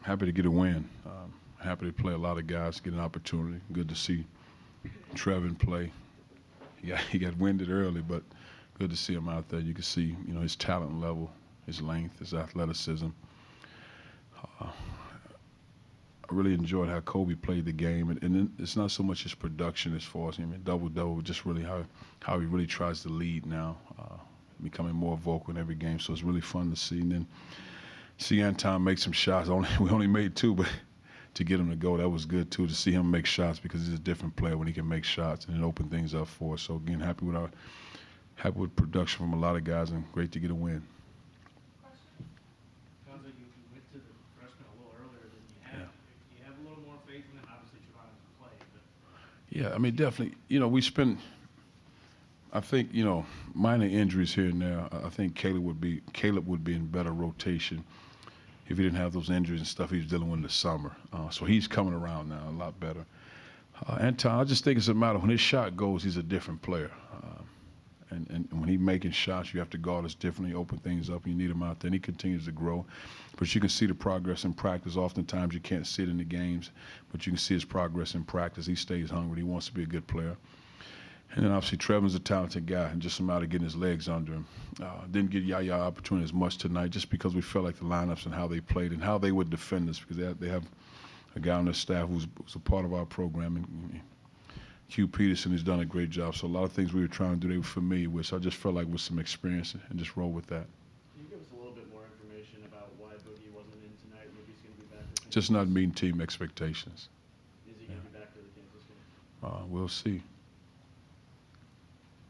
Happy to get a win. Happy to play a lot of guys, get an opportunity. Good to see Trevin play. He got winded early, but good to see him out there. You can see, his talent level, his length, his athleticism. I really enjoyed how Kobe played the game, and then it's not so much his production as far as double, just really how he really tries to lead now, becoming more vocal in every game. So it's really fun to see. And then see Anton make some shots. We only made two, but to get him to go, that was good too. To see him make shots because he's a different player when he can make shots and it open things up for us. So again, happy with production from a lot of guys, and great to get a win. Cuonzo, you went to the freshman a little earlier than you had. Yeah. Do you have a little more faith in him? Obviously, Trevon hasn't played, but Yeah, I mean, definitely. We spent. I think minor injuries here and there. I think Caleb would be in better rotation if he didn't have those injuries and stuff he was dealing with in the summer. So he's coming around now a lot better. Anton, I just think it's a matter when his shot goes, he's a different player. And when he's making shots, you have to guard us differently, open things up. You need him out there, and he continues to grow. But you can see the progress in practice. Oftentimes you can't see it in the games, but you can see his progress in practice. He stays hungry. He wants to be a good player. And then obviously Trevin's a talented guy, and just a matter of getting his legs under him. Didn't get Yaya opportunity as much tonight just because we felt like the lineups and how they played and how they would defend us, because they have a guy on their staff who's a part of our program, and Hugh Peterson has done a great job. So a lot of things we were trying to do, they were familiar with. So I just felt like with some experience and just roll with that. can you give us a little bit more information about why Boogie wasn't in tonight? Maybe he's going to be back for Just not meeting team expectations. Is he going to be back for the Kansas game? We'll see.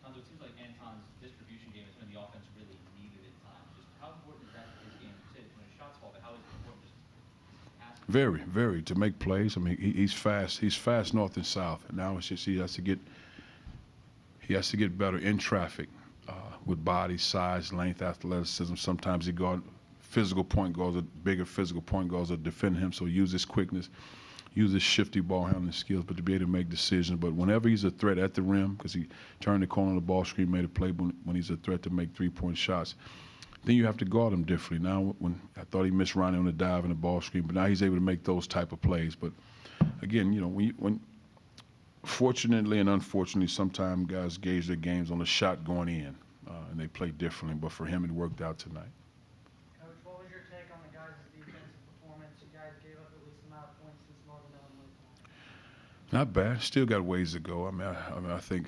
Cuonzo, it seems like Anton's distribution game is when the offense really needed it at times. Just how important is that to his game? You said when his shots fall, but how is it important just passing? Very, very, to make plays. I mean, he's fast. He's fast north and south. And now it's just he has to get better in traffic with body, size, length, athleticism. Sometimes he guard physical point guards, bigger physical point guards are defending him. So use his quickness, use his shifty ball handling skills, but to be able to make decisions. But whenever he's a threat at the rim, because he turned the corner on the ball screen, made a play when he's a threat to make three-point shots, then you have to guard him differently. Now, when I thought he missed Ronnie on the dive and the ball screen, but now he's able to make those type of plays. But again, when fortunately and unfortunately, sometimes guys gauge their games on a shot going in, and they play differently. But for him, it worked out tonight. Coach, what was your take on the guys' defensive performance? You guys gave up at least amount of points since Northern Illinois. Not bad. Still got ways to go. I think,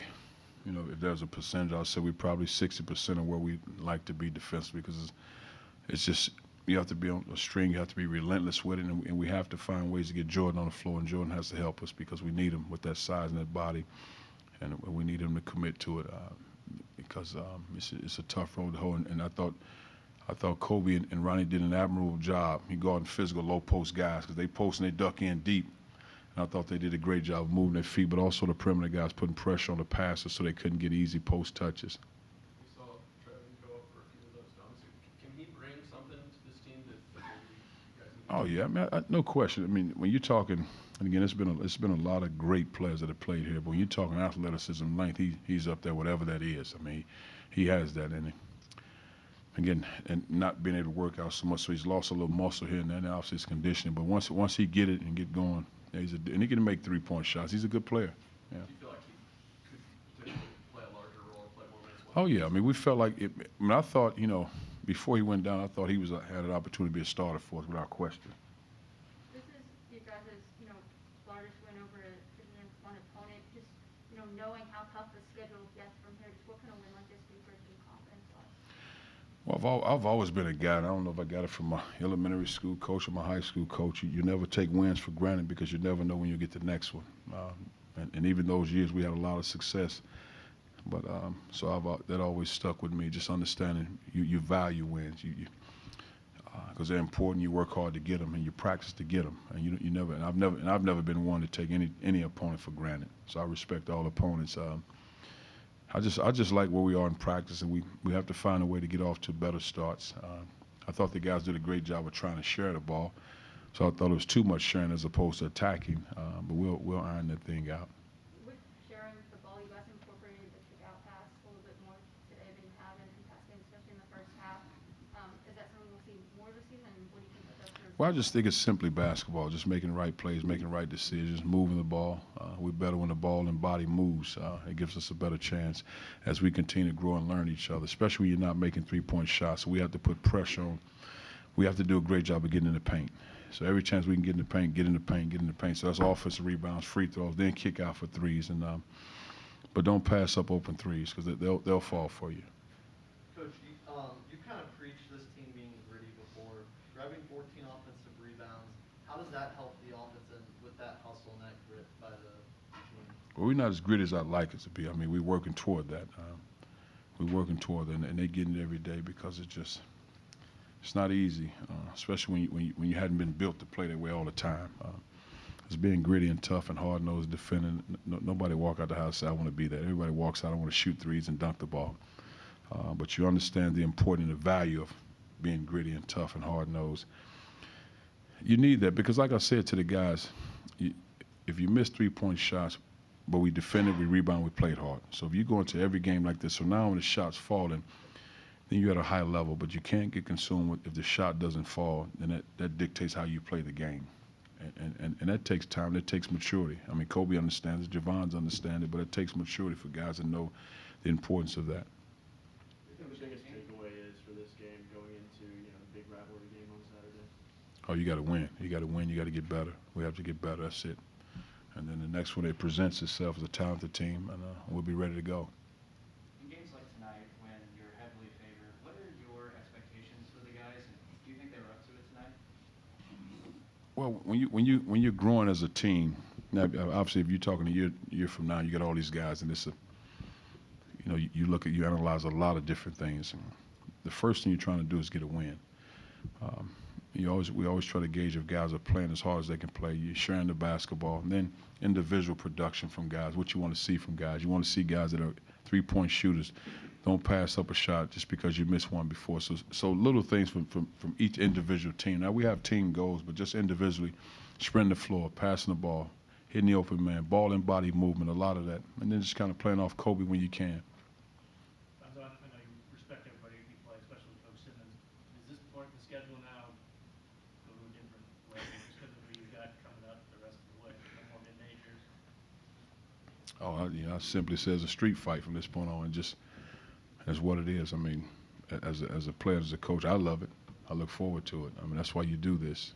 if there's a percentage, I'll say we're probably 60% of where we like to be defensively, because it's just you have to be on a string. You have to be relentless with it, and we have to find ways to get Jordan on the floor, and Jordan has to help us because we need him with that size and that body, and we need him to commit to it because it's a tough road to hold. And I thought Kobe and Ronnie did an admirable job. He guarding physical low post guys because they post and they duck in deep. And I thought they did a great job of moving their feet, but also the perimeter guys putting pressure on the passes so they couldn't get easy post touches. We saw Trevin go up for a few of those dunks. Can he bring something to this team that maybe you guys need? Oh yeah, no question. I mean, when you're talking, and again, it's been a lot of great players that have played here, but when you're talking athleticism, length, he's up there, whatever that is. I mean, he has that in him. Again, and not being able to work out so much, so he's lost a little muscle here and there. And obviously, it's conditioning. But once he get it and get going, and he can make three-point shots. He's a good player. Yeah. Do you feel like he could potentially play a larger role, play more minutes? Oh yeah. I mean, we felt like it. I mean, I thought before he went down, I thought he had an opportunity to be a starter for us without question. This is you guys' largest win over a Division I opponent. Just knowing how tough the schedule gets from here. Just what kind of win like this do you bring you confidence wise? Well, I've always been a guy, and I don't know if I got it from my elementary school coach or my high school coach. You never take wins for granted because you never know when you get the next one. And even those years, we had a lot of success. But so that always stuck with me, just understanding you value wins. Because they're important. You work hard to get them, and you practice to get them. And you never. And I've never been one to take any opponent for granted. So I respect all opponents. I just like where we are in practice, and we have to find a way to get off to better starts. I thought the guys did a great job of trying to share the ball, so I thought it was too much sharing as opposed to attacking. But we'll iron that thing out. With sharing the ball, you guys incorporated the kick-out pass a little bit more today than you have in passing, especially in the first half. Is that something we'll see more this season? What do you think that does for Well, I just think it's simply basketball, just making the right plays, making the right decisions, moving the ball. We're better when the ball and body moves. It gives us a better chance as we continue to grow and learn each other, especially when you're not making three-point shots. So we have to put pressure on. We have to do a great job of getting in the paint. So every chance we can get in the paint, get in the paint, get in the paint. So that's offensive rebounds, free throws, then kick out for threes. But don't pass up open threes because they'll fall for you. Coach, you kind of preached this team being gritty before. Grabbing 14 offensive rebounds, how does that help the offense and with that hustle and that grit by the team? Well, we're not as gritty as I'd like us to be. I mean, we're working toward that. We're working toward that, and they're getting it every day because it's not easy, especially when you hadn't been built to play that way all the time. It's being gritty and tough and hard-nosed defending. Nobody walk out the house and say, I want to be that. Everybody walks out, I want to shoot threes and dunk the ball. But you understand the importance and the value of being gritty and tough and hard-nosed. You need that because, like I said to the guys, if you miss three-point shots, but we defended, we rebounded, we played hard. So if you go into every game like this, so now when the shot's falling, then you're at a high level, but you can't get consumed with if the shot doesn't fall, then that dictates how you play the game. And that takes time, that takes maturity. I mean, Kobe understands it, Javon's understand it, but it takes maturity for guys to know the importance of that. What do you think the biggest takeaway is for this game going into, the big rivalry game on Saturday? Oh, you got to win. You got to win. You got to get better. We have to get better. That's it. And then the next one, it presents itself as a talented team, and we'll be ready to go. In games like tonight, when you're heavily favored, what are your expectations for the guys, and do you think they were up to it tonight? Well, when you're growing as a team, now obviously if you're talking a year from now, you got all these guys, and you analyze a lot of different things. And the first thing you're trying to do is get a win. We always try to gauge if guys are playing as hard as they can play. You're sharing the basketball, and then individual production from guys. What you want to see from guys? You want to see guys that are three-point shooters. Don't pass up a shot just because you missed one before. So little things from each individual team. Now we have team goals, but just individually, spreading the floor, passing the ball, hitting the open man, ball and body movement, a lot of that, and then just kind of playing off Kobe when you can. I know you respect everybody you play, especially Coach Simmons. Is this part of the schedule now go to a different way just because of who you got coming up the rest of the way? No more mid-majors. I simply says a street fight from this point on, and just that's what it is. I mean, as a player, as a coach, I love it. I look forward to it. I mean, that's why you do this.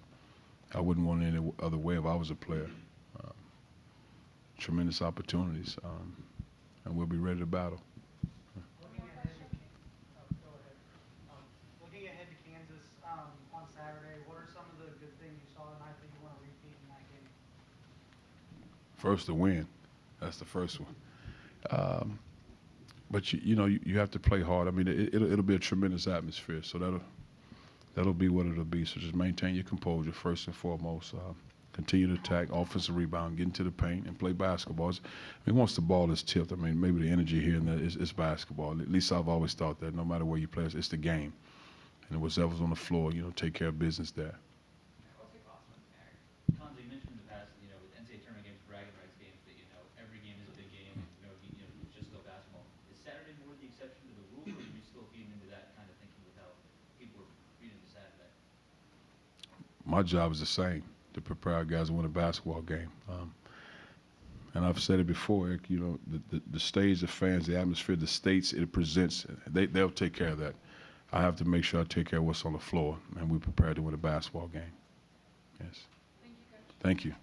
I wouldn't want it any other way if I was a player. Tremendous opportunities, and we'll be ready to battle. Looking ahead to Kansas on Saturday, what are some of the good things you saw tonight that you want to repeat in that game? First, the win. That's the first one. But you have to play hard. I mean, it'll be a tremendous atmosphere. So that'll be what it'll be. So just maintain your composure first and foremost. Continue to attack, offensive rebound, get into the paint, and play basketball. Once the ball is tipped, I mean, maybe the energy here and there is basketball. At least I've always thought that. No matter where you play, it's the game. And whatever's on the floor, take care of business there. What's your thoughts on that? Cuonzo, you mentioned in the past, with NCAA tournament games, bragging rights games, that every game is a big game, and it's just still basketball. Is Saturday more the exception to the rule, or are you still feeding into that kind of thinking with how people are feeding into Saturday? My job is the same, to prepare our guys to win a basketball game. And I've said it before, Eric, the stage, the fans, the atmosphere, the states it presents, they'll take care of that. I have to make sure I take care of what's on the floor, and we're prepared to win a basketball game. Yes. Thank you, Coach. Thank you.